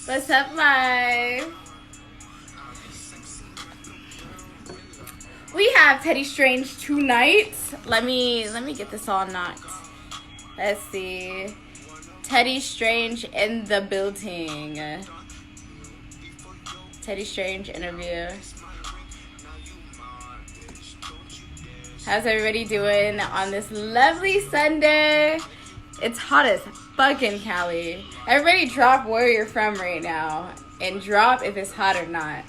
What's up, live? We have Teddy Strange tonight. Let me get this all knocked. Let's see. Teddy Strange in the building. Teddy Strange interview. How's everybody doing on this lovely Sunday? It's hot as fucking Cali. Everybody drop where you're from right now. And drop if it's hot or not.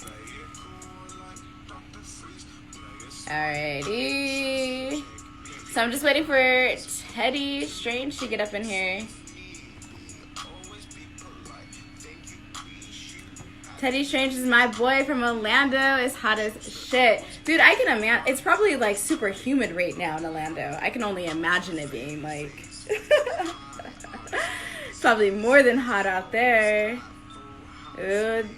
Alrighty. So I'm just waiting for Teddy Strange to get up in here. Teddy Strange is my boy from Orlando. It's hot as shit. Dude, I can imagine. It's probably like super humid right now in Orlando. I can only imagine it being like. It's probably more than hot out there. Ooh,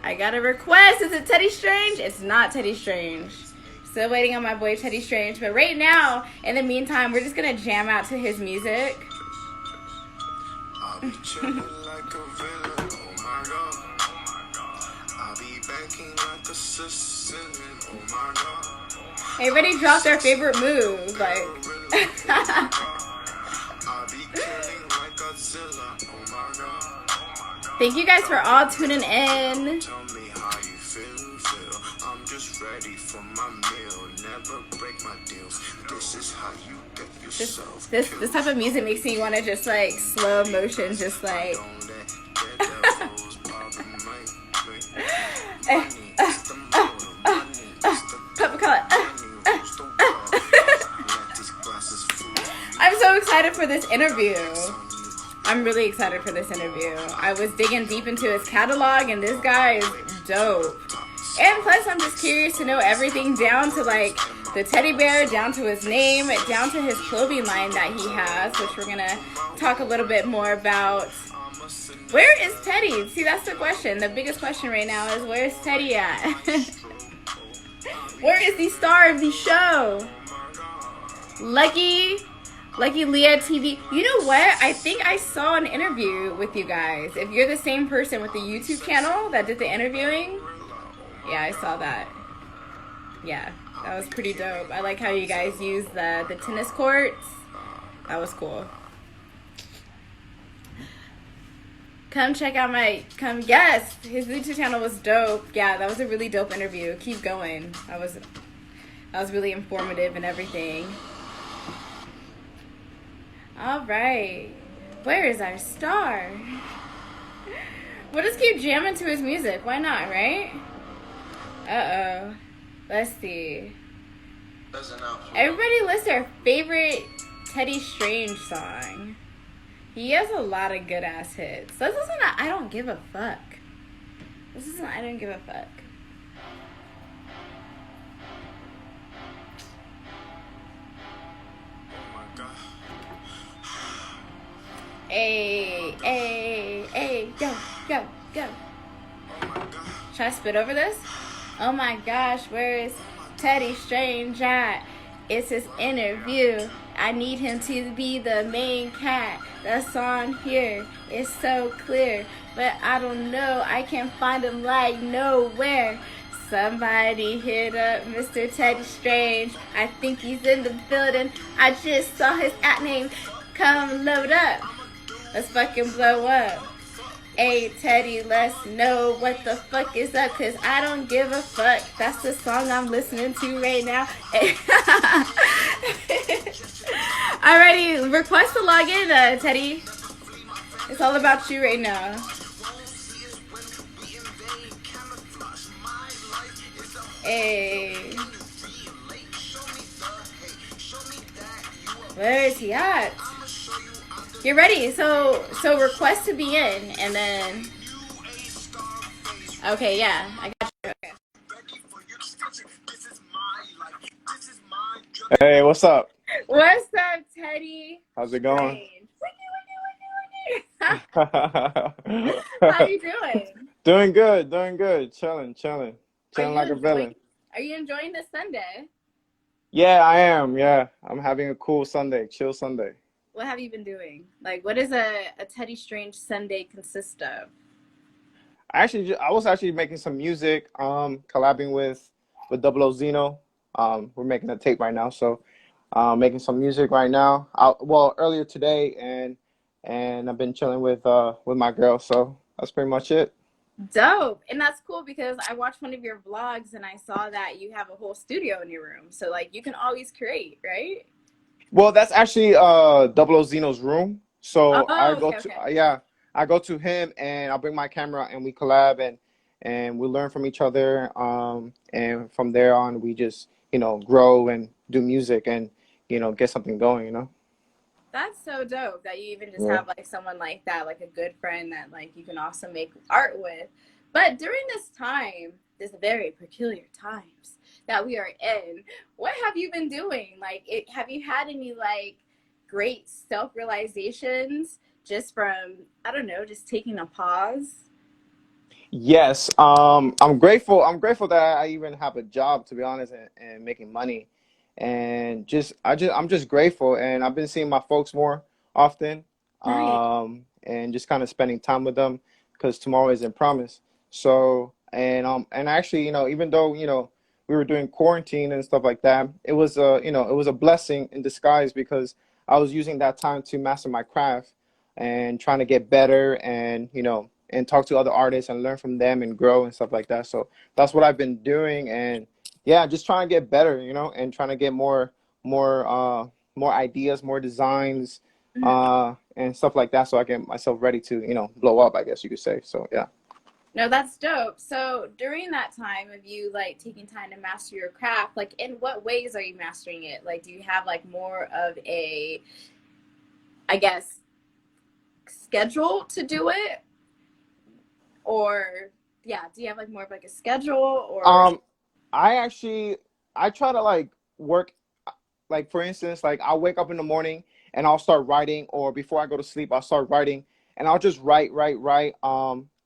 I got a request. Is it Teddy Strange? It's not Teddy Strange. Still waiting on my boy Teddy Strange. But right now, in the meantime, we're just going to jam out to his music. Everybody drop their favorite move. Like. Thank you guys for all tuning in. This type of music makes me want to just like slow motion, just like. I'm so excited for this interview. I'm really excited for this interview. I was digging deep into his catalog, and this guy is dope. And plus, I'm just curious to know everything down to like the teddy bear, down to his name, down to his clothing line that he has, which we're gonna talk a little bit more about. Where is Teddy? See, that's the question. The biggest question right now is where's Teddy at? Where is the star of the show? Lucky Leah TV. You know what? I think I saw an interview with you guys. If you're the same person with the YouTube channel that did the interviewing. Yeah, I saw that. Yeah, that was pretty dope. I like how you guys use the tennis courts. That was cool. Come check out yes, his YouTube channel was dope. Yeah, that was a really dope interview. Keep going. That was really informative and everything. All right. Where is our star? We'll just keep jamming to his music. Why not, right? Uh-oh. Let's see. Everybody list their favorite Teddy Strange song. He has a lot of good-ass hits. This isn't I Don't Give a Fuck. This isn't I Don't Give a Fuck. Hey, go. Should I spit over this? Oh my gosh, where is Teddy Strange at? It's his interview. I need him to be the main cat. The song here is so clear, but I don't know. I can't find him like nowhere. Somebody hit up Mr. Teddy Strange. I think he's in the building. I just saw his at name. Come load up. Let's fucking blow up. Hey Teddy, let's know what the fuck is up, cause I don't give a fuck. That's the song I'm listening to right now. Alrighty, request to log in, Teddy. It's all about you right now. Hey. Where is he at? You're ready, so request to be in, and then, okay, yeah, I got you, okay. Hey, what's up? What's up, Teddy? How's it going? How you doing? Doing good, chilling like a villain. Are you enjoying this Sunday? Yeah, I am, yeah. I'm having a cool Sunday, chill Sunday. What have you been doing? Like, what does a Teddy Strange Sunday consist of? I was actually making some music, collabing with Double O Zeno. We're making a tape right now, so making some music right now. Well, earlier today, and I've been chilling with my girl, so that's pretty much it. Dope. And that's cool because I watched one of your vlogs and I saw that you have a whole studio in your room. So like you can always create, right? Well, that's actually Double O Zeno's room. So I Oh, go okay, to okay. yeah, I go to him and I'll bring my camera and we collab and we learn from each other. And from there on, we just grow and do music and get something going. That's so dope that you even just Yeah. have like someone like that, like a good friend that like you can also make art with. But during this time, this very peculiar times that we are in, what have you been doing? Like, have you had any like great self realizations just from, I don't know, just taking a pause? Yes, I'm grateful. I'm grateful that I even have a job, to be honest, and making money, and I'm just grateful. And I've been seeing my folks more often, Nice. and just kind of spending time with them because tomorrow isn't promised. So, and actually, even though we were doing quarantine and stuff like that, it was a blessing in disguise because I was using that time to master my craft and trying to get better and talk to other artists and learn from them and grow and stuff like that. So that's what I've been doing, and yeah, just trying to get better, and trying to get more ideas, more designs, and stuff like that, so I get myself ready to blow up, I guess you could say. So yeah. No, that's dope. So during that time of you like taking time to master your craft, like in what ways are you mastering it? Like, do you have like more of a, I guess, schedule to do it? Or yeah, do you have like more of like a schedule or Um, I actually I try to like work, like for instance, like I'll wake up in the morning and I'll start writing, or before I go to sleep I'll start writing, and I'll just write,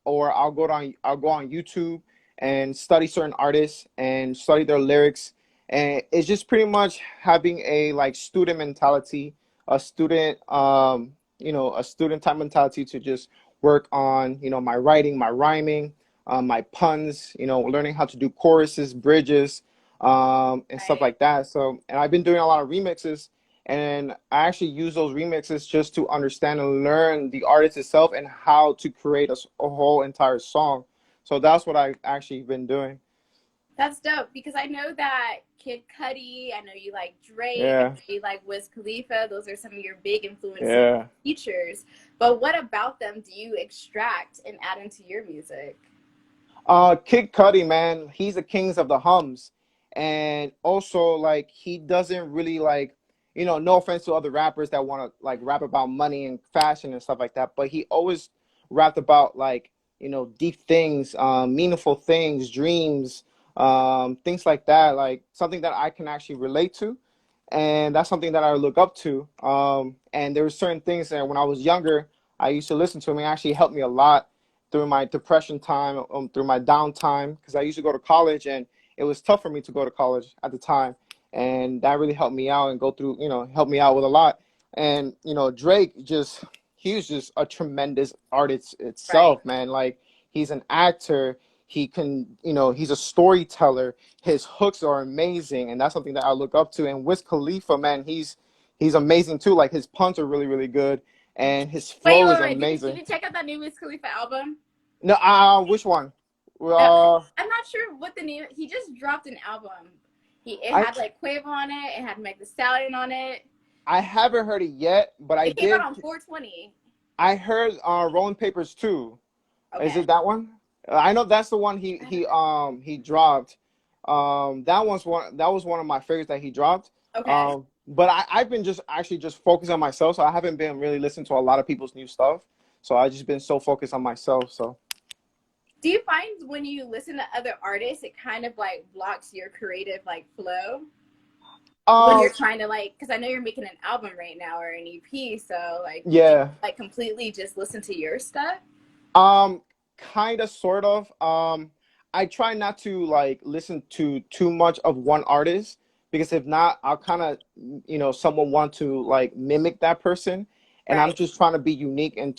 or I'll go on YouTube and study certain artists and study their lyrics, and it's just pretty much having a like student mentality, a student type mentality to just work on my writing, my rhyming, my puns, learning how to do choruses, bridges, and stuff right? like that. So, and I've been doing a lot of remixes, and I actually use those remixes just to understand and learn the artist itself and how to create a whole entire song. So that's what I've actually been doing. That's dope because I know that Kid Cudi, I know you like Drake, I Yeah, know you like Wiz Khalifa. Those are some of your big influences, yeah. teachers. But what about them do you extract and add into your music? Kid Cudi, man, he's the kings of the hums, and also like he doesn't really like, no offense to other rappers that want to like rap about money and fashion and stuff like that, but he always rapped about like deep things, meaningful things, dreams, things like that, like something that I can actually relate to, and that's something that I look up to. And there were certain things that when I was younger, I used to listen to him. He actually helped me a lot through my depression time, through my downtime, because I used to go to college and it was tough for me to go to college at the time. And that really helped me out and go through, helped me out with a lot. And, Drake he was just a tremendous artist Right. itself, man. Like he's an actor. He can, he's a storyteller. His hooks are amazing. And that's something that I look up to. And Wiz Khalifa, man, he's amazing too. Like his puns are really, really good. And his Wait, flow wait, is wait. Did amazing. you check out that new Wiz Khalifa album? No, which one? Uh, Uh, I'm not sure what the name. He just dropped an album. It I had like Quavo on it. It had Meg The Stallion on it. I haven't heard it yet, but I It came out did. on 420. I heard Rolling Papers too. Is Okay. it that one? I know that's the one I don't know. he dropped. That was one of my favorites that he dropped. Okay. But I've been just actually just focused on myself, so I haven't been really listening to a lot of people's new stuff. So I just been so focused on myself. So Do you find when you listen to other artists, it kind of like blocks your creative like flow when uh you're trying to like? Because I know you're making an album right now or an EP, so like, do you yeah. like completely just listen to your stuff? Um, Kind of, sort of. I try not to like listen to too much of one artist because if not, I'll kind of, someone want to like mimic that person, and I'm Right. just trying to be unique and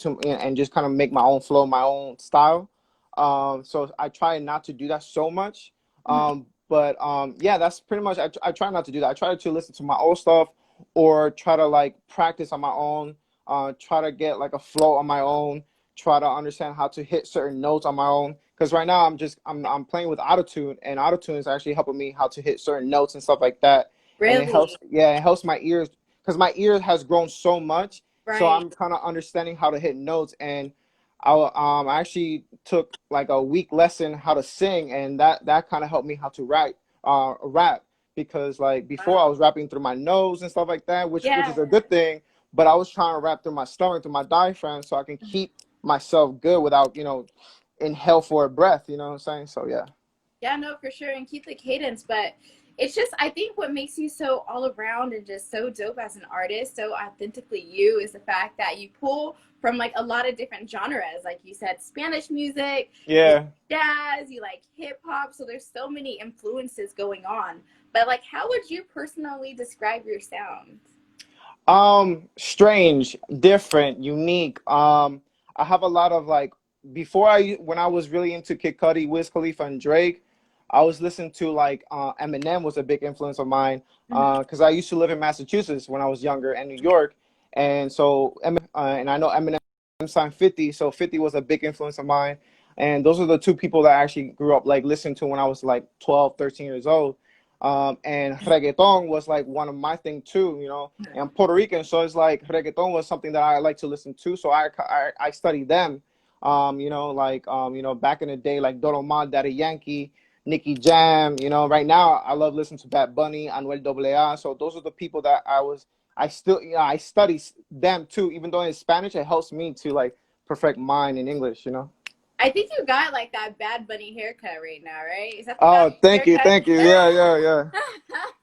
just kind of make my own flow, my own style. So I try not to do that so much. But yeah, that's pretty much. I try not to do that. I try to listen to my old stuff, or try to like practice on my own. Try to get like a flow on my own. Try to understand how to hit certain notes on my own. Because right now I'm playing with autotune, and autotune is actually helping me how to hit certain notes and stuff like that. And it helps. Really? Yeah, it helps my ears because my ear has grown so much. So Right. I'm kind of understanding how to hit notes, and I actually took like a week lesson how to sing, and that kind of helped me how to rap, because like before I Wow. was rapping through my nose and stuff like that, which Yeah. is a good thing, but I was trying to rap through my stomach, through my diaphragm, so I can keep myself good without inhale for a breath. You know what I'm saying? So yeah. Yeah, no, for sure, and keep the cadence. But it's just, I think what makes you so all around and just so dope as an artist, so authentically you, is the fact that you pull from like a lot of different genres. Like you said, Spanish music, you Yeah. like jazz, you like hip hop. So there's so many influences going on. But like, how would you personally describe your sound? Strange, different, unique. I have a lot of like when I was really into Kid Cudi, Wiz Khalifa, and Drake, I was listening to like Eminem was a big influence of mine, because I used to live in Massachusetts when I was younger, and New York, and so and I know Eminem signed 50, so 50 was a big influence of mine, and those are the two people that I actually grew up like listening to when I was like 12, 13 years old. And reggaeton was like one of my thing too, and I'm Puerto Rican, so it's like reggaeton was something that I like to listen to. So I studied them, back in the day, like Don Omar, Daddy Yankee, Nicky Jam. Right now I love listening to Bad Bunny, Anuel AA. So those are the people that I still, I study them too, even though in Spanish it helps me to like perfect mine in English. I think you got like that Bad Bunny haircut right now, right? Is that the Bad Oh, Bunny thank you, haircut? thank you. Yeah, yeah, yeah,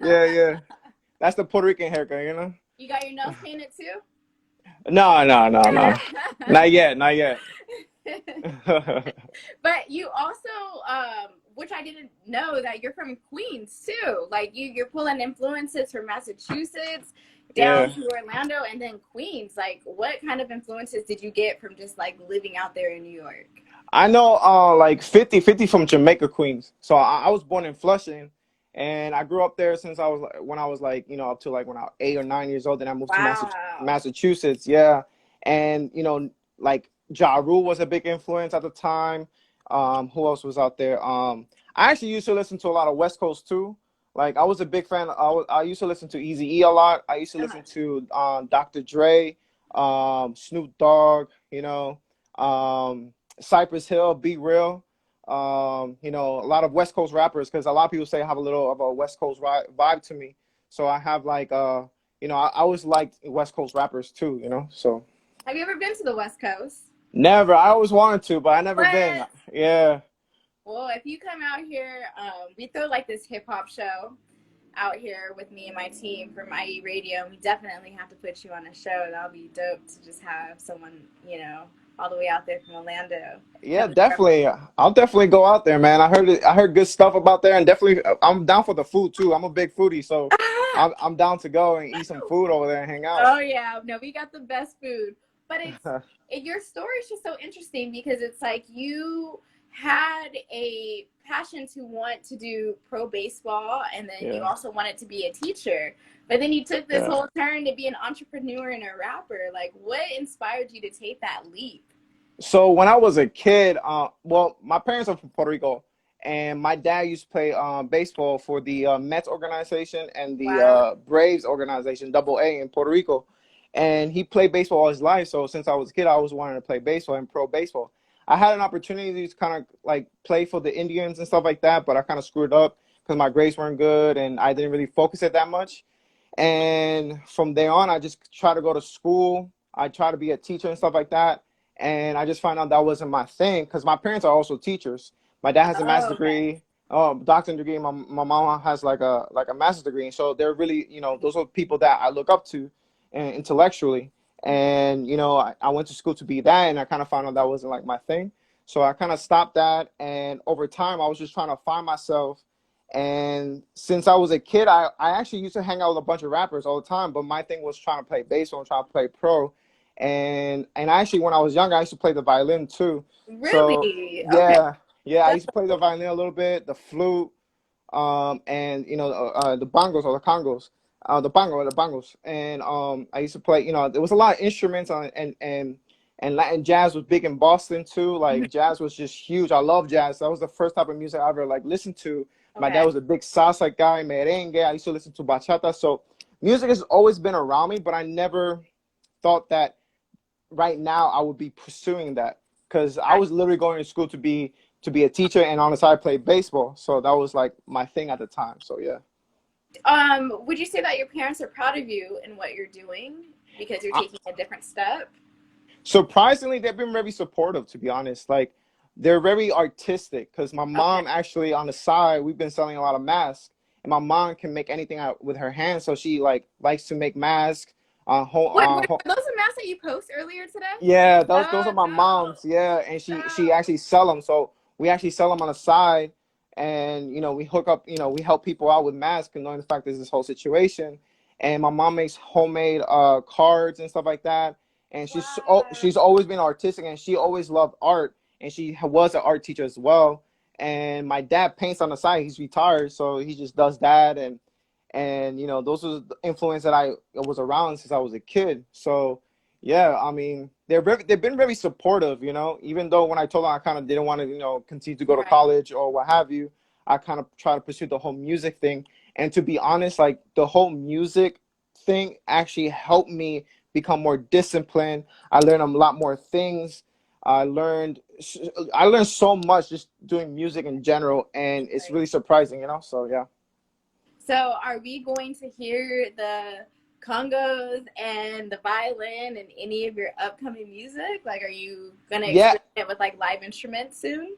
yeah, yeah. That's the Puerto Rican haircut. You got your nose painted too? No, no, no, no. Not yet, not yet. But you also, which I didn't know, that you're from Queens too. Like you're pulling influences from Massachusetts down Yeah. to Orlando and then Queens. Like, what kind of influences did you get from just like living out there in New York? I know like 50 from Jamaica, Queens. So I was born in Flushing, and I grew up there since when I was like, up to like when I was 8 or 9 years old. Then I moved to Wow. Massachusetts. Yeah. And like Ja Rule was a big influence at the time. Who else was out there? I actually used to listen to a lot of West Coast too. Like I was a big fan. I used to listen to Eazy-E a lot. I used to Uh-huh. listen to Dr. Dre, Snoop Dogg, Cypress Hill, Be Real. A lot of West Coast rappers, because a lot of people say I have a little of a West Coast vibe to me. So I have like I always liked West Coast rappers too. So Have you ever been to the West Coast? never. I always wanted to, but I never been. What? Yeah. Well, if you come out here, we throw like this hip hop show out here with me and my team from IE Radio. We definitely have to put you on a show. That'll be dope to just have someone, all the way out there from Orlando. Yeah, definitely. I'll definitely go out there, man. I heard good stuff about there, and definitely I'm down for the food too. I'm a big foodie, so I'm down to go and eat some food over there and hang out. Oh yeah, no, we got the best food. But your story is just so interesting because it's like you had a passion to want to do pro baseball, and then you Yeah, also wanted to be a teacher. But then you took this yeah. whole turn to be an entrepreneur and a rapper. Like, what inspired you to take that leap? So when I was a kid, well, my parents are from Puerto Rico, and my dad used to play baseball for the Mets organization and the Wow. Braves organization, Double A in Puerto Rico, and he played baseball all his life. So since I was a kid, I always wanted to play baseball and pro baseball. I had an opportunity to kind of like play for the Indians and stuff like that, but I kind of screwed up because my grades weren't good and I didn't really focus it that much. And from there on, I just try to go to school. I try to be a teacher and stuff like that. And I just found out that wasn't my thing, because my parents are also teachers. My dad has a master's Oh, okay. degree, doctorate degree. My mom has like a master's degree. And so they're really, those are people that I look up to intellectually. And, I went to school to be that, and I kind of found out that wasn't like my thing. So I kind of stopped that. And over time, I was just trying to find myself. And since I was a kid, I actually used to hang out with a bunch of rappers all the time. But my thing was trying to play baseball and trying to play pro. And actually, when I was younger, I used to play the violin too. So Really? Okay. yeah, yeah, I That's used to play the violin a little bit, the flute, and the bongos or the congos, the bongos, and I used to play. There was a lot of instruments on, and Latin jazz was big in Boston too. mhm. Like jazz was just huge. I love jazz. That was the first type of music I ever like listened to. My dad Okay. was a big salsa guy, merengue. I used to listen to bachata. So music has always been around me, but I never thought that right now I would be pursuing that because I was literally going to school to be a teacher, and on the side I played baseball. So that was like my thing at the time. So yeah. Would you say that your parents are proud of you in what you're doing because you're I, taking a different step? Surprisingly, they've been very supportive, to be honest. Like they're very artistic because my Okay. mom actually on the side, we've been selling a lot of masks, and my mom can make anything out with her hands. So she like likes to make masks. Were those the masks that you posted earlier today? Yeah, those are Oh, my no. mom's. Yeah, and she No. actually sell them. So we actually sell them on the side, and we hook up. We help people out with masks, and knowing the fact there's this whole situation. And my mom makes homemade cards and stuff like that. And Wow. she's always been artistic, and she always loved art, and she was an art teacher as well. And my dad paints on the side. He's retired, so he just does that. And those are the influence that I was around since I was a kid. So yeah, I mean, they've been very supportive, even though when I told them I kind of didn't want to, continue to go to Right. college or what have you, I kind of try to pursue the whole music thing. And to be honest, like the whole music thing actually helped me become more disciplined. I learned a lot more things. I learned I learned so much just doing music in general, and it's Right. really surprising. So yeah. So, are we going to hear the congos and the violin and any of your upcoming music? Like, are you going to Yeah, experiment with like live instruments soon?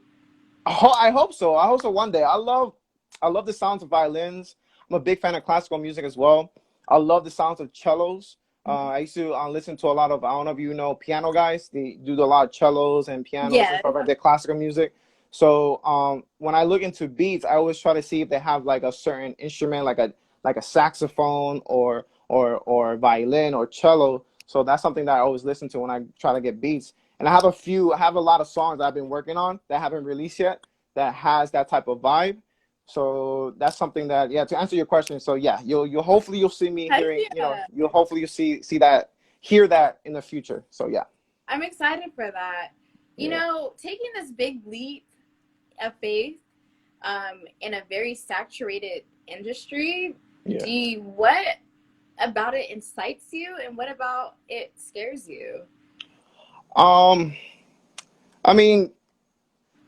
I hope so. I hope so one day. I love the sounds of violins. I'm a big fan of classical music as well. I love the sounds of cellos. I used to listen to a lot of, I don't know if you know, piano guys. They do a lot of cellos and pianos and Yes. stuff like that, classical music. So when I look into beats, I always try to see if they have like a certain instrument, like a saxophone or violin or cello. So that's something that I always listen to when I try to get beats. And I have a lot of songs that I've been working on that haven't released yet that has that type of vibe. So that's something that, yeah, to answer your question. So yeah, you'll hopefully you'll see me Heck hearing, yeah. you'll hopefully you see that, hear that in the future. So yeah. I'm excited for that. Yeah. Taking this big leap of faith in a very saturated industry, Yeah. what about it incites you and what about it scares you? Um, I mean,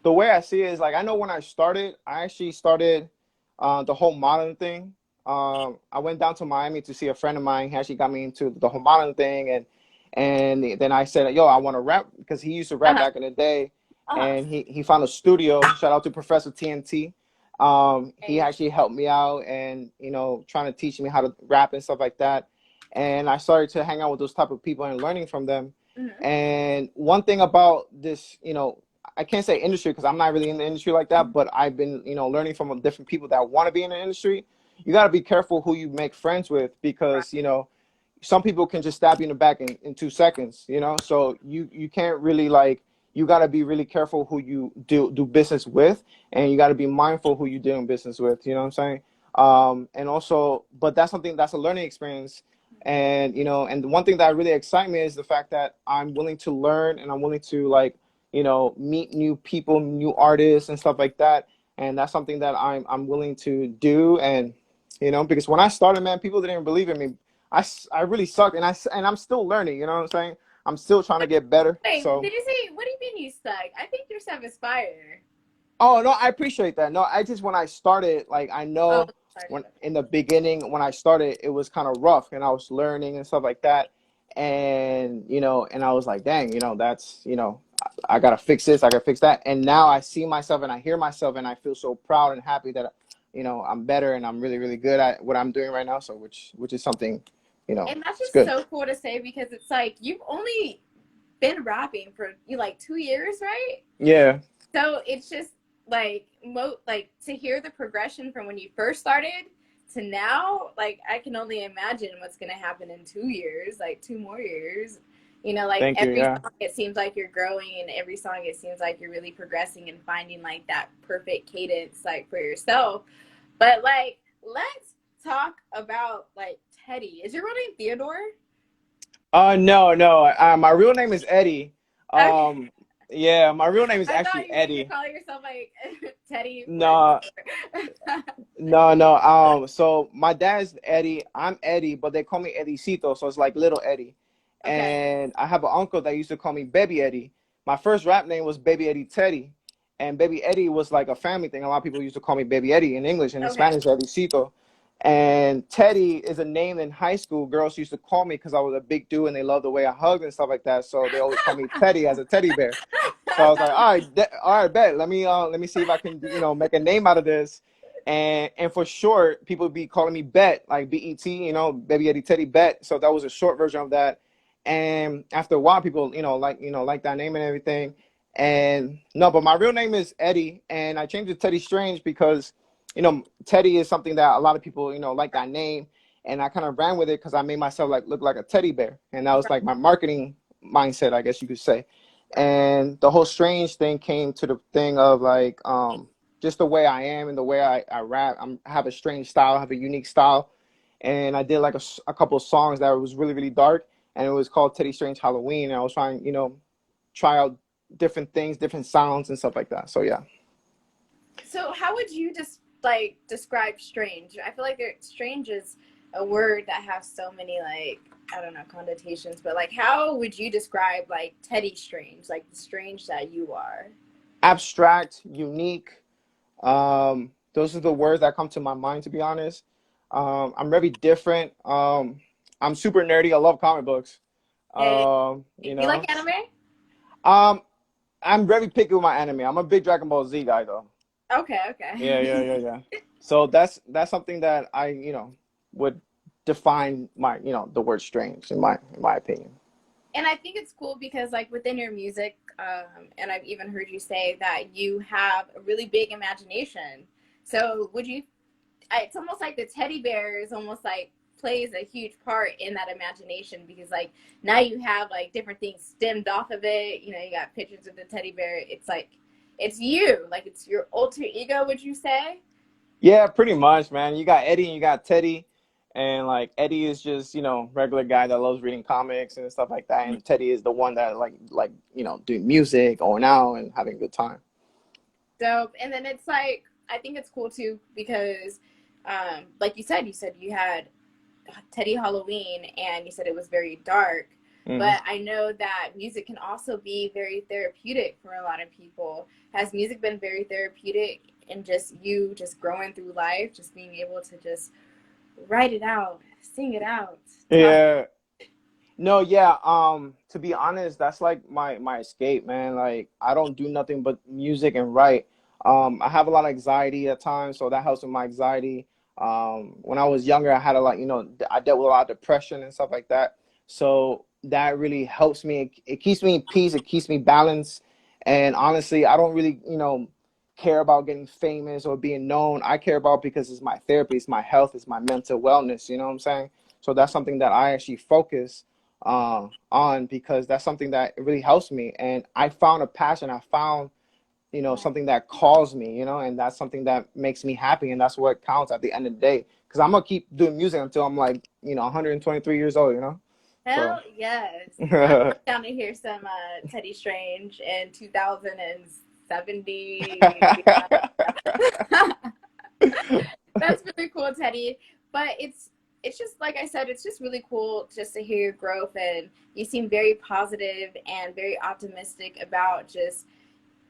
the way I see it is like I know when I actually started the whole modeling thing. I went down to Miami to see a friend of mine. He actually got me into the whole modeling thing, and then I said, "Yo, I want to rap," because he used to rap Uh-huh. back in the day, Uh-huh. and he found a studio. Shout out to Professor TNT. He Right. actually helped me out, and trying to teach me how to rap and stuff like that. And I started to hang out with those type of people and learning from them. Mhm. And one thing about this, I can't say industry because I'm not really in the industry like that, but I've been, learning from different people that want to be in the industry. You got to be careful who you make friends with Right. because, some people can just stab you in the back in 2 seconds, so you can't really like, you got to be really careful who you do business with, and you got to be mindful who you're doing business with, you know what I'm saying? And also, but that's something that's a learning experience. And and the one thing that really excites me is the fact that I'm willing to learn, and I'm willing to like meet new people, new artists and stuff like that. And that's something that I'm willing to do. And because when I started, man, people didn't believe in me. I really sucked, and I'm still learning. You know what I'm saying? I'm still trying to get better. Wait, So, did you say, what do you mean you suck? I think your stuff is fire. oh no, I appreciate that. No, I just when I started, like I Oh, know started. when in the beginning when I started, it was kind of rough, and I was learning and stuff like that. And and I was like, dang, that's I gotta fix this, I gotta fix that. And now I see myself and I hear myself, and I feel so proud and happy that I'm better, and I'm really really good at what I'm doing right now. So which is something, And that's it's just good. so cool to say because it's like you've only been rapping for you like 2 years, right? Yeah. So it's just like like to hear the progression from when you first started to now, like I can only imagine what's gonna happen in 2 years, like 2 more years. You know, like Thank you. every Yeah. song, it seems like you're growing, and every song, it seems like you're really progressing and finding like that perfect cadence, like for yourself. But like, let's talk about like Teddy. Is your real name Theodore? No, no. My real name is Eddie. Okay. Yeah, my real name is I thought actually you were Eddie. calling yourself like Teddy for No, short. no, no. So my dad's Eddie. I'm Eddie, but they call me Eddicito, so it's like little Eddie. Okay. And I have an uncle that used to call me Baby Eddie. My first rap name was Baby Eddie Teddy, and Baby Eddie was like a family thing. A lot of people used to call me Baby Eddie in English, and in Okay. Spanish, Eddicito. And Teddy is a name in high school. Girls used to call me because I was a big dude, and they loved the way I hugged and stuff like that. So they always call me Teddy as a teddy bear. So I was like, all right, bet. Let me see if I can, make a name out of this. And for short, people be calling me Bet, like BET, Baby Eddie Teddy Bet. So that was a short version of that. And after a while, people, like that name and everything. And no, but my real name is Eddie, and I changed it to Teddy Strange because, Teddy is something that a lot of people, like that name. And I kind of ran with it because I made myself like look like a teddy bear, and that was like my marketing mindset, I guess you could say. And the whole strange thing came to the thing of like just the way I am and the way I rap. I have a strange style, I have a unique style. And I did like a couple of songs that was really, really dark, and it was called Teddy Strange Halloween. And I was trying, try out different things, different sounds and stuff like that. So yeah. So how would you just like describe strange? I feel like strange is a word that has so many like, I don't know, connotations, but like how would you describe like Teddy Strange, like the strange that you are? Abstract, unique. Those are the words that come to my mind, to be honest. I'm very different. I'm super nerdy. I love comic books. Yeah. Um, Do you you like know, anime? um, I'm very picky with my anime. I'm a big Dragon Ball Z guy, though. Okay, Yeah, yeah, okay. yeah, yeah. So that's something that I, would define my, the word strange in my opinion. And I think it's cool because like within your music, and I've even heard you say that you have a really big imagination. So would you, it's almost like the teddy bear is almost like plays a huge part in that imagination, because like now you have like different things stemmed off of it. You know, you got pictures of the teddy bear. It's like, it's you, like it's your alter ego, would you say? Yeah, pretty much, man. You got Eddie and you got Teddy. And like Eddie is just, regular guy that loves reading comics and stuff like that. And Teddy is the one that like, doing music, going out and having a good time. Dope. And then it's like, I think it's cool too because like you said you had Teddy Halloween, and you said it was very dark. Hmm. But I know that music can also be very therapeutic for a lot of people. Has music been very therapeutic and just you just growing through life, just being able to just write it out, sing it out, talk? Yeah. No, yeah. To be honest, that's like my escape, man. Like I don't do nothing but music and write. I have a lot of anxiety at times, so that helps with my anxiety. When I was younger, I had a lot, I dealt with a lot of depression and stuff like that. So that really helps me. It keeps me in peace. It keeps me balanced. And honestly, I don't really, care about getting famous or being known. I care about because it's my therapy, it's my health, it's my mental wellness. You know what I'm saying? So that's something that I actually focus on because that's something that really helps me. And I found a passion. I found, something that calls me, and that's something that makes me happy. And that's what counts at the end of the day. Because I'm going to keep doing music until I'm like, 123 years old. So, Hell yes. I'm down to hear some Teddy Strange in 2070. That's really cool, Teddy. But it's just like I said, it's just really cool just to hear your growth, and you seem very positive and very optimistic about just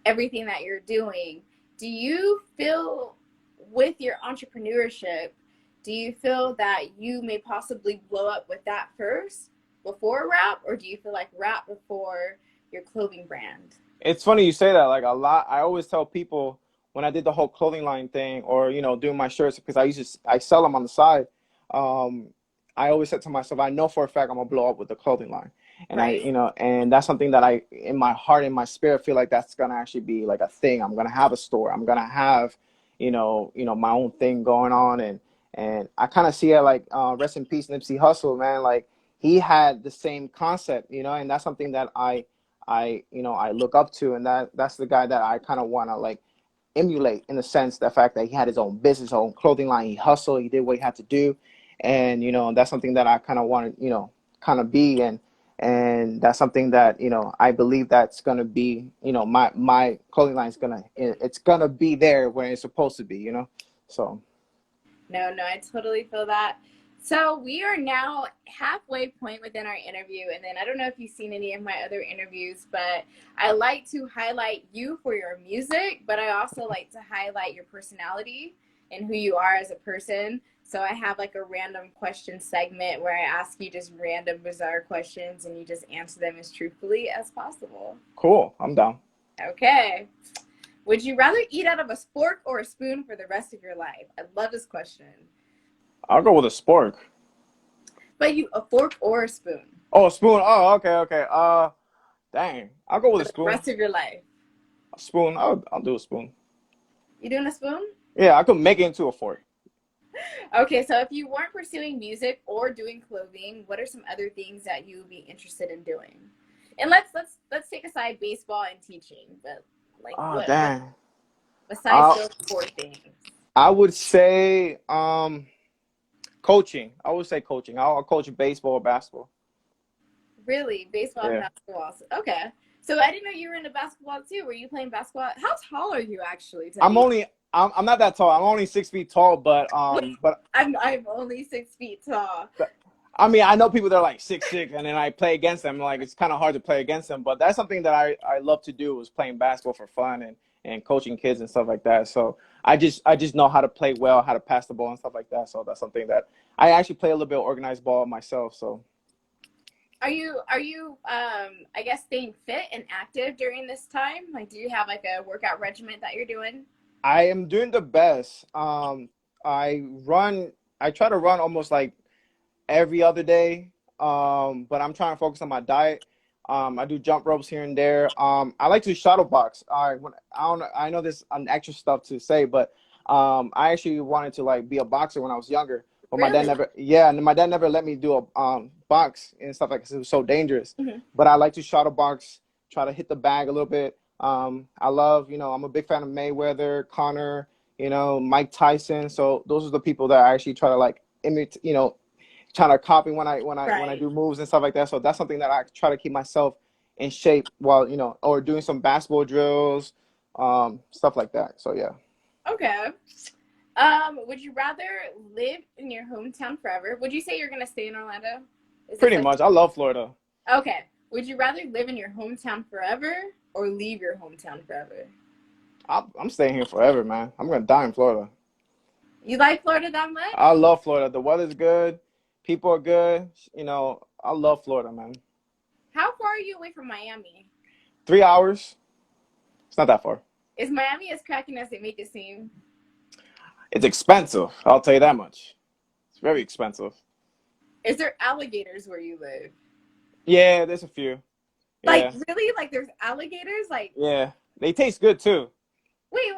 everything that you're doing. Do you feel with your entrepreneurship, do you feel that you may possibly blow up with that first before rap, or do you feel like rap before your clothing brand? It's funny you say that. Like a lot, I always tell people when I did the whole clothing line thing, or doing my shirts because I sell them on the side. Um, I always said to myself, I know for a fact I'm gonna blow up with the clothing line, and Right. and that's something that I, in my heart, in my spirit, feel like that's gonna actually be like a thing. I'm gonna have a store. I'm gonna have, my own thing going on, and I kind of see it like, rest in peace, Nipsey Hussle, man. Like he had the same concept, you know, and that's something that I look up to, and that's the guy that I kind of want to like emulate, in the sense, the fact that he had his own business, own clothing line, he hustled, he did what he had to do, and that's something that I kind of want to kind of be, and that's something that I believe that's gonna be, my clothing line is it's gonna be there when it's supposed to be, so. No, I totally feel that. So we are now halfway point within our interview, and then I don't know if you've seen any of my other interviews, but I like to highlight you for your music, but I also like to highlight your personality and who you are as a person. So I have like a random question segment where I ask you just random bizarre questions and you just answer them as truthfully as possible. Cool, I'm down. Okay. Would you rather eat out of a fork or a spoon for the rest of your life? I love this question. I'll go with a spork. But a fork or a spoon? Oh, a spoon. Oh, okay. Dang. I'll go with a spoon. The rest of your life. A spoon. I'll do a spoon. You doing a spoon? Yeah, I could make it into a fork. Okay, so if you weren't pursuing music or doing clothing, what are some other things that you would be interested in doing? And let's take aside baseball and teaching, but like dang. Besides those four things. I would say coaching. I would say coaching. I'll coach baseball or basketball. Really? Baseball and basketball. Okay. So I didn't know you were into basketball too. Were you playing basketball? How tall are you actually? I'm not that tall. I'm only 6 feet tall, but I'm only 6 feet tall. I mean, I know people that are like 6'6", and then I play against them. Like, it's kind of hard to play against them, but that's something that I love to do, is playing basketball for fun and coaching kids and stuff like that. So I just know how to play well, how to pass the ball and stuff like that. So that's something that I actually play a little bit of organized ball myself. So. Are you I guess staying fit and active during this time? Like, do you have like a workout regimen that you're doing? I am doing the best. I try to run almost like every other day, but I'm trying to focus on my diet. I do jump ropes here and there. I like to shadow box. I know there's an extra stuff to say, but I actually wanted to like be a boxer when I was younger, but really? my dad never let me do a box and stuff like this. It was so dangerous. Mm-hmm. But I like to shadow box, try to hit the bag a little bit. I love, I'm a big fan of Mayweather, Conor, Mike Tyson. So those are the people that I actually try to like imitate, trying to copy when I do moves and stuff like that. So that's something that I try to keep myself in shape while, or doing some basketball drills, stuff like that. So yeah. Okay. Would you rather live in your hometown forever? Would you say you're gonna stay in Orlando? Pretty much. I love Florida. Okay. Would you rather live in your hometown forever or leave your hometown forever? I'm staying here forever, man. I'm gonna die in Florida. You like Florida that much? I love Florida. The weather's good. People are good. I love Florida, man. How far are you away from Miami? 3 hours. It's not that far. Is Miami as cracking as they make it seem? It's expensive. I'll tell you that much. It's very expensive. Is there alligators where you live? Yeah, there's a few. Yeah. Like, really? Like, there's alligators? Like, yeah, they taste good too. Wait.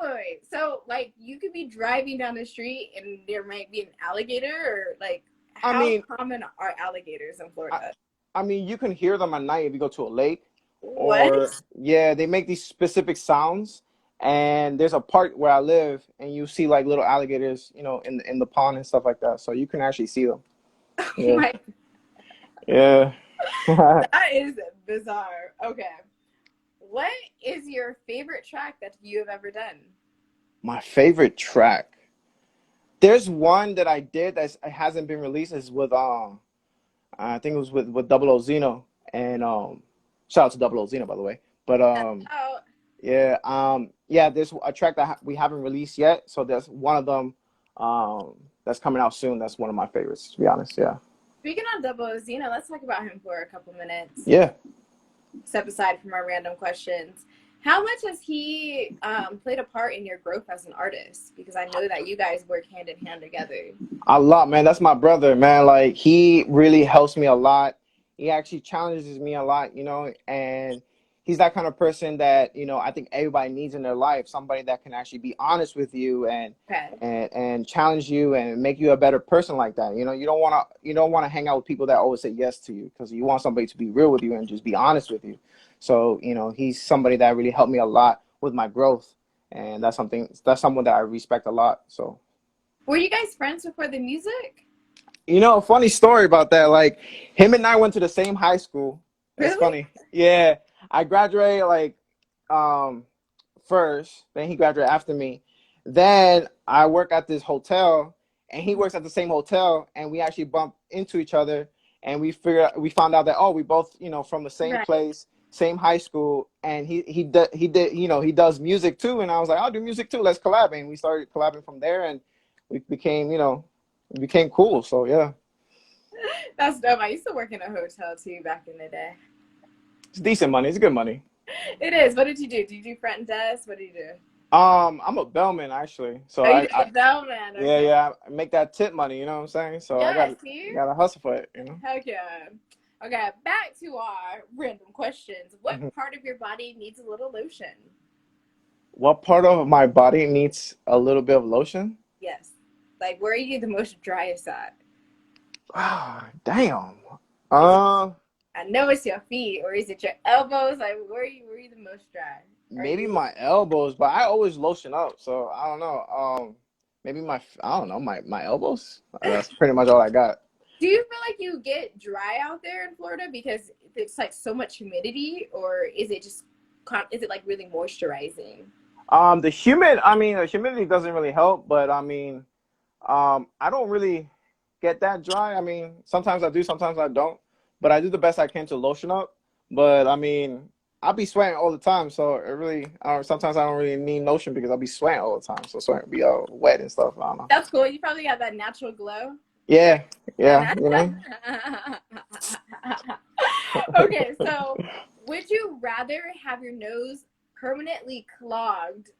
So, like, you could be driving down the street and there might be an alligator, or like, how common are alligators in Florida? I mean, you can hear them at night if you go to a lake. What? Or, yeah, they make these specific sounds. And there's a park where I live, and you see like little alligators, in the pond and stuff like that. So you can actually see them. Yeah. Oh my. Yeah. That is bizarre. Okay. What is your favorite track that you have ever done? My favorite track. There's one that I did that hasn't been released. It's with I think it was with Double O Zeno, and shout out to Double O Zeno, by the way. But yeah, there's a track that we haven't released yet. So there's one of them that's coming out soon. That's one of my favorites, to be honest. Yeah. Speaking of Double O Zeno, let's talk about him for a couple minutes. Yeah. Step aside from our random questions. How much has he played a part in your growth as an artist? Because I know that you guys work hand in hand together. A lot, man. That's my brother, man. Like, he really helps me a lot. He actually challenges me a lot, and he's that kind of person that, you know, I think everybody needs in their life. Somebody that can actually be honest with you Okay. and challenge you and make you a better person like that. You know, you don't want to hang out with people that always say yes to you, because you want somebody to be real with you and just be honest with you. So, you know, he's somebody that really helped me a lot with my growth, and that's someone that I respect a lot. So, Were you guys friends before the music? you know, a funny story about that. Like, him and I went to the same high school. It's Really? funny. Yeah, I graduated like um first, then he graduated after me. Then I work at this hotel, and he works at the same hotel, and we actually bumped into each other, and we found out that, oh, we both, you know, from the same Right. place, same high school, and he did, you know, he does music too, and I was like, I'll do music too, let's collab, and we started collabing from there, and we became, you know, we became cool. So yeah, That's dope. I used to work in a hotel too back in the day. it's decent money, it's good money. It is. What did you do? Did you do front desk? What do you do? I'm a bellman actually, so Oh, you did the bellman. yeah, Okay. yeah, I make that tip money, you know what I'm saying? So I Yes, got see? gotta hustle for it, you know. Heck yeah. Okay, back to our random questions. What Mhm. part of your body needs a little lotion? What part of my body needs a little bit of lotion? Yes. Like, where are you the most driest at? Ah, damn. Is it, Uh, I know it's your feet, or is it your elbows? Like, where are you the most dry? Are maybe you? my elbows, but I always lotion up, so I don't know. Maybe I don't know, my elbows. That's pretty much all I got. Do you feel like you get dry out there in Florida because it's like so much humidity, or is it just is it like really moisturizing? The humidity doesn't really help, but I mean, I don't really get that dry. I mean, sometimes I do, sometimes I don't. But I do the best I can to lotion up. But I mean, I'll be sweating all the time, so it really. Sometimes I don't really need lotion because I'll be sweating all the time, so sweating be all wet and stuff. I don't know. That's cool. You probably got that natural glow. Yeah, And yeah, you know. okay, so would you rather have your nose permanently clogged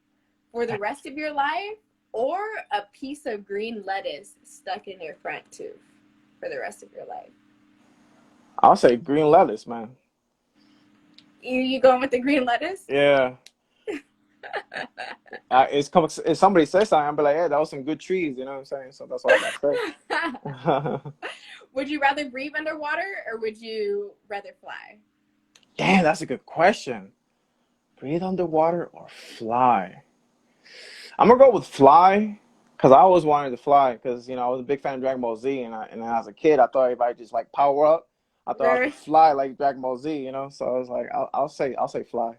for the rest of your life, or a piece of green lettuce stuck in your front tooth for the rest of your life? I'll say green lettuce, man. You going with the green lettuce? Yeah. If somebody says something, I'll be like, yeah, that was some good trees, you know what I'm saying? So that's all I gotta say. Would you rather breathe underwater, or would you rather fly? Damn, that's a good question. Breathe underwater or fly? I'm gonna go with fly, because I always wanted to fly, because, you know, I was a big fan of Dragon Ball Z, and as a kid I thought if I just like power up, I thought I could fly like Dragon Ball Z, you know. So I was like, I'll say fly.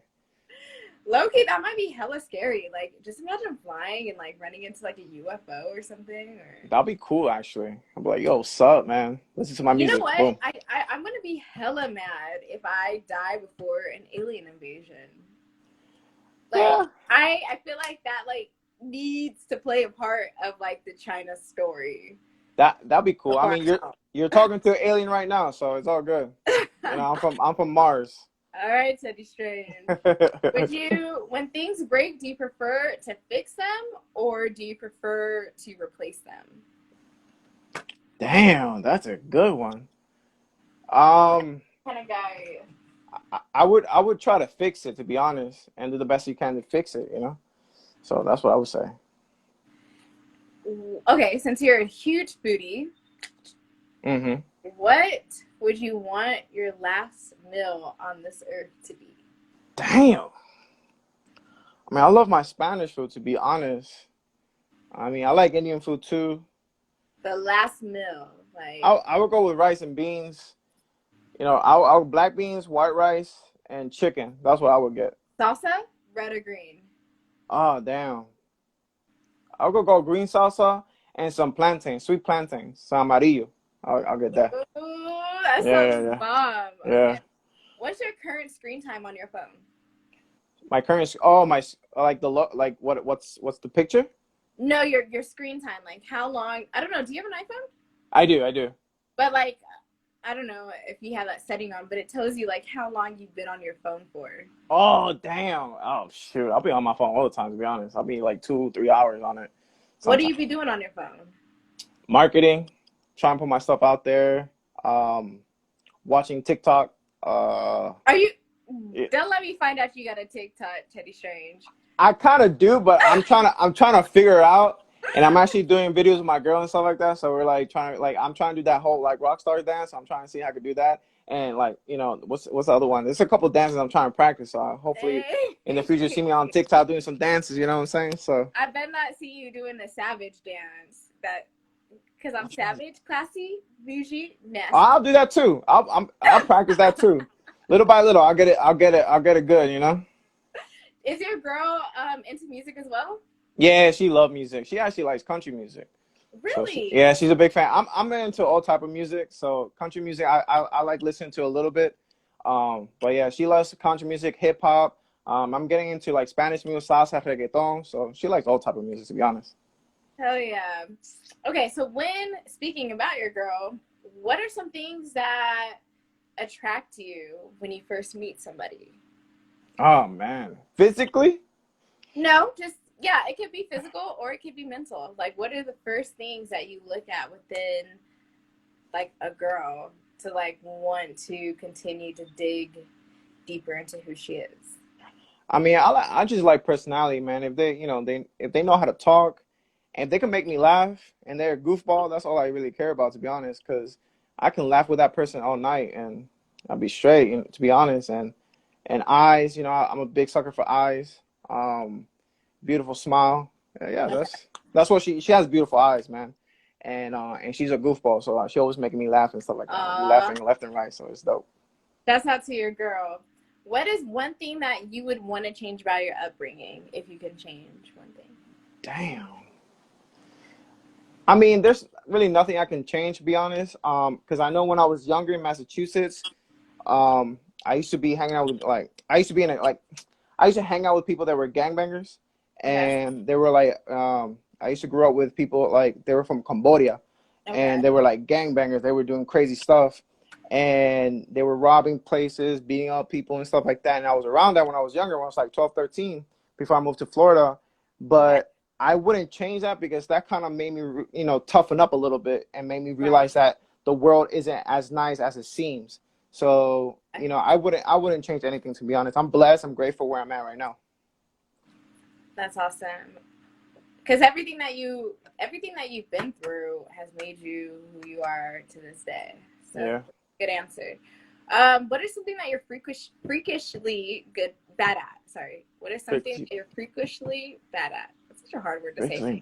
Low key, that might be hella scary. Like, just imagine flying and like running into like a UFO or something. Or That'd be cool actually. I'll be like, yo, what's up, man? Listen to my you know music. what? Boom. I'm gonna be hella mad if I die before an alien invasion. Like, Yeah, I feel like that like needs to play a part of like the China story. that'd be cool. I Before mean, you're talking to an alien right now, so it's all good. You know, I'm from Mars. All right, Teddy Strange. Would you, when things break, do you prefer to fix them, or do you prefer to replace them? Damn, that's a good one. Um, Kind of guy. I would try to fix it, to be honest, and do the best you can to fix it. You know, so that's what I would say. Okay, since you're a huge foodie, Hmm. what would you want your last meal on this earth to be? Damn. I mean, I love my Spanish food, to be honest. I mean, I like Indian food too. The last meal, like I would go with rice and beans. You know, I would black beans, white rice, and chicken. That's what I would get. salsa, red or green? Oh, damn. I'll go green salsa and some plantains, sweet plantains, some amarillo. I'll get that. Ooh, that Yeah, sounds yeah, yeah. bomb. Yeah. Okay. What's your current screen time on your phone? My current, oh, like like what's the picture? No, your screen time. Like how long? I don't know. Do you have an iPhone? I do. But like, I don't know if you have that setting on, but it tells you like how long you've been on your phone for. Oh, damn. Oh, shoot. I'll be on my phone all the time, to be honest. I'll be like 2, 3 hours on it. What do Sometimes. you be doing on your phone? Marketing, trying to put my stuff out there, watching TikTok. Are you Don't let me find out you got a TikTok, Teddy Strange. I kind of do, but I'm trying to figure it out. And I'm actually doing videos with my girl and stuff like that. So we're like I'm trying to do that whole like rock star dance. I'm trying to see how I can do that. And like, you know, what's the other one? There's a couple dances I'm trying to practice. So hopefully in the future see me on TikTok doing some dances. You know what I'm saying? So I bet not see you doing the savage dance. That because I'm savage, classy, bougie, nasty. I'll do that too. I'll practice that too. Little by little, I'll get it good. You know. Is your girl into music as well? Yeah, she loves music. She actually likes country music. Really? Yeah, she's a big fan. I'm into all type of music. So country music, I like listening to a little bit. But yeah, she loves country music, hip hop. I'm getting into like Spanish music, salsa, reggaeton. So she likes all type of music, to be honest. Hell yeah. Okay, so speaking about your girl, what are some things that attract you when you first meet somebody? Oh man, physically? No, just yeah, it could be physical or it could be mental. Like, what are the first things that you look at within like a girl to like want to continue to dig deeper into who she is? I mean, I just like personality, man. If if they know how to talk, and if they can make me laugh, and they're a goofball, that's all I really care about, to be honest. Because I can laugh with that person all night, and I'll be straight, to be honest. And eyes, I'm a big sucker for eyes. Beautiful smile. Yeah, that's what she has beautiful eyes, man. And she's a goofball, so she always making me laugh and stuff like that. I'll be laughing left and right, so it's dope. That's out to your girl. What is one thing that you would want to change about your upbringing if you could change one thing? Damn. I mean, there's really nothing I can change, to be honest. Because I know when I was younger in Massachusetts, I used to be hanging out with I used to be in I used to hang out with people that were gangbangers, and they were like, I used to grow up with people like they were from Cambodia, and they were like gangbangers. They were doing crazy stuff, and they were robbing places, beating up people and stuff like that. And I was around that when I was younger, when I was like 12, 13, before I moved to Florida. But I wouldn't change that because that kind of made me, toughen up a little bit and made me realize that the world isn't as nice as it seems. So, I wouldn't change anything, to be honest. I'm blessed. I'm grateful where I'm at right now. That's awesome. Because everything that you've been through has made you who you are to this day. So, yeah. Good answer. What is something that you're freakishly bad at? Sorry. What is something that you're freakishly bad at? That's such a hard word to say.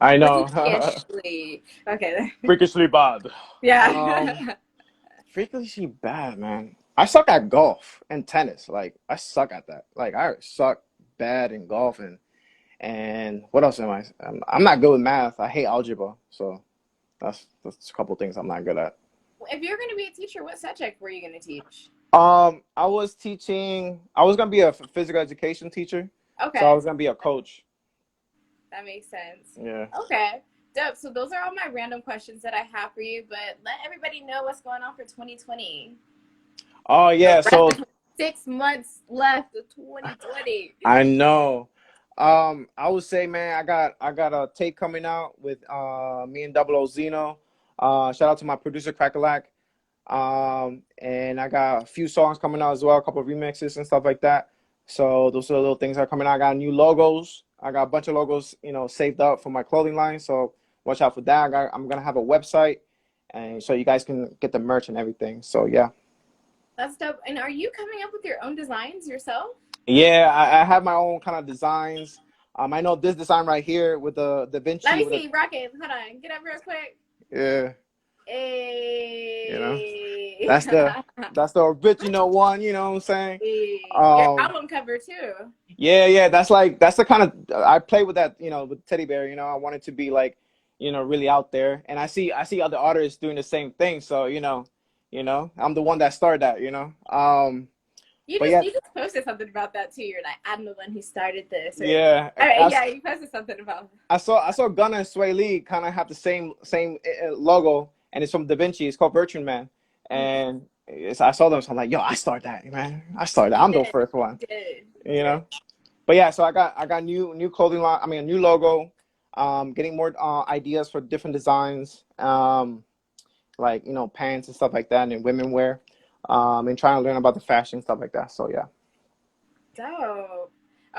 I know. Freakishly. Okay. Freakishly bad. Yeah. Freakishly bad, man. I suck at golf and tennis. Like, I suck at that. Like, I suck bad in golf and what else am I? I'm not good with math. I hate algebra. So that's a couple things I'm not good at. If you're going to be a teacher, what subject were you going to teach? I was going to be a physical education teacher. Okay. So I was going to be a coach. That makes sense. Yeah. Okay. Dope. So those are all my random questions that I have for you, but let everybody know what's going on for 2020. Oh, yeah. So 6 months left of 2020. I know. I would say, man, I got a tape coming out with me and Double O Zeno. Shout out to my producer Crackalak. And I got a few songs coming out as well, a couple of remixes and stuff like that. So those are the little things that are coming out. I got new logos. I got a bunch of logos, saved up for my clothing line. So watch out for that. I'm gonna have a website, and so you guys can get the merch and everything. So yeah. That's dope. And are you coming up with your own designs yourself? Yeah, I have my own kind of designs. I know this design right here with the Da Vinci. Let me see, Rocket. Hold on, get up real quick. Yeah. Hey. That's the original one. You know what I'm saying? Your album cover too. Yeah. That's the kind of I play with that. With Teddy Bear. I want it to be like, really out there. And I see other artists doing the same thing. So I'm the one that started that. You just posted something about that too. You're like, I'm the one who started this. Or, yeah. You posted something about. I saw Gunna and Sway Lee kind of have the same logo, and it's from Da Vinci. It's called Bertrand Man, and I saw them. So I'm like, yo, I started that, man. I started that. I'm the first one. But yeah, so I got new clothing line. I mean, a new logo. Getting more ideas for different designs. Like pants and stuff like that, and women wear. and trying to learn about the fashion stuff like that. So yeah. Dope.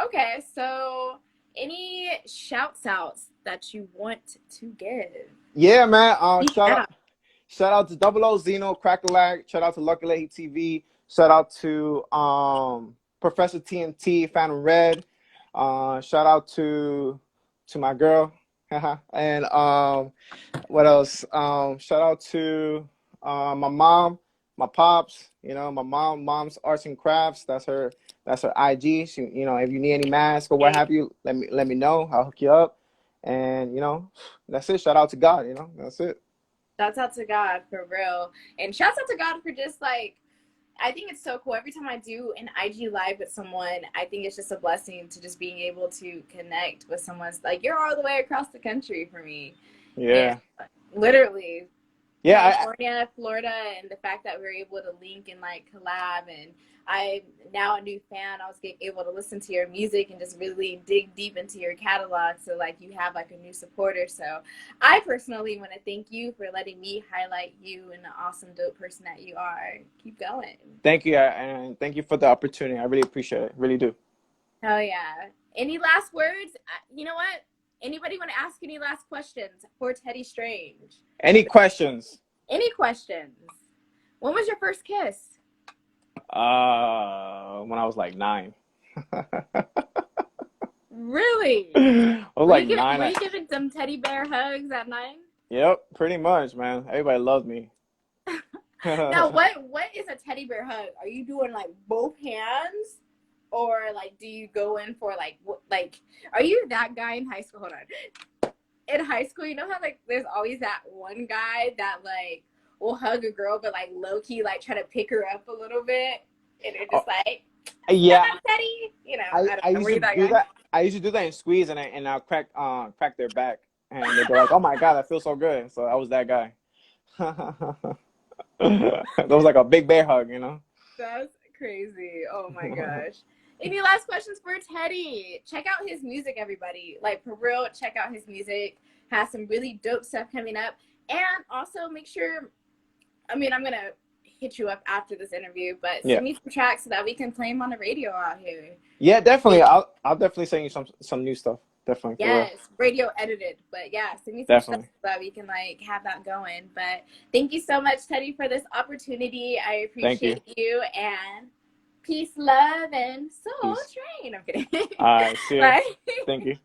Okay, so any shouts outs that you want to give? Yeah, man. Yeah. Shout out to Double O Zeno, Crackalack. Shout out to Lucky Lady TV. Shout out to Professor TNT, Phantom Red. Shout out to my girl. And what else? Shout out to my mom, my pops. You know, my mom's arts and crafts. That's her IG. She, you know, if you need any masks or what have you, let me know. I'll hook you up. And you know, that's it. Shout out to God. You know, that's it. Shouts out to God for real. And shouts out to God for just like, I think it's so cool. Every time I do an IG live with someone, I think it's just a blessing to just being able to connect with someone. Like, you're all the way across the country for me. Yeah. And literally. Yeah. California, Florida, and the fact that we were able to link and like collab, and I'm now a new fan. I was able to listen to your music and just really dig deep into your catalog. So like you have like a new supporter. So I personally want to thank you for letting me highlight you and the awesome, dope person that you are. Keep going. Thank you, and thank you for the opportunity. I really appreciate it. Really do. Hell yeah. Any last words? You know what? Anybody want to ask any last questions for Teddy Strange? Any questions? Any questions? When was your first kiss? When I was like 9. Really? I was like 9. Were you giving some teddy bear hugs at 9? Yep, pretty much, man. Everybody loved me. Now, what is a teddy bear hug? Are you doing like both hands? Or like, do you go in for like, are you that guy in high school? Hold on. In high school, you know how like there's always that one guy that like will hug a girl, but like low key like try to pick her up a little bit, and they're just like, yeah, Teddy. You know, I used to do that. I used to do that in Squeeze, and I'll crack their back, and they'd be like, "Oh my god, that feels so good." So I was that guy. That was like a big bear hug, you know. That's crazy. Oh my gosh. Any last questions for Teddy? Check out his music, everybody. Like, for real, check out his music. Has some really dope stuff coming up. And also make sure, I mean, I'm going to hit you up after this interview, but send me some tracks so that we can play them on the radio out here. Yeah, definitely. I'll definitely send you some new stuff. Definitely. Yes, radio edited. But yeah, send me some stuff so that we can like have that going. But thank you so much, Teddy, for this opportunity. I appreciate you. And peace, love, and soul train. I'm kidding. All right, see you. Thank you.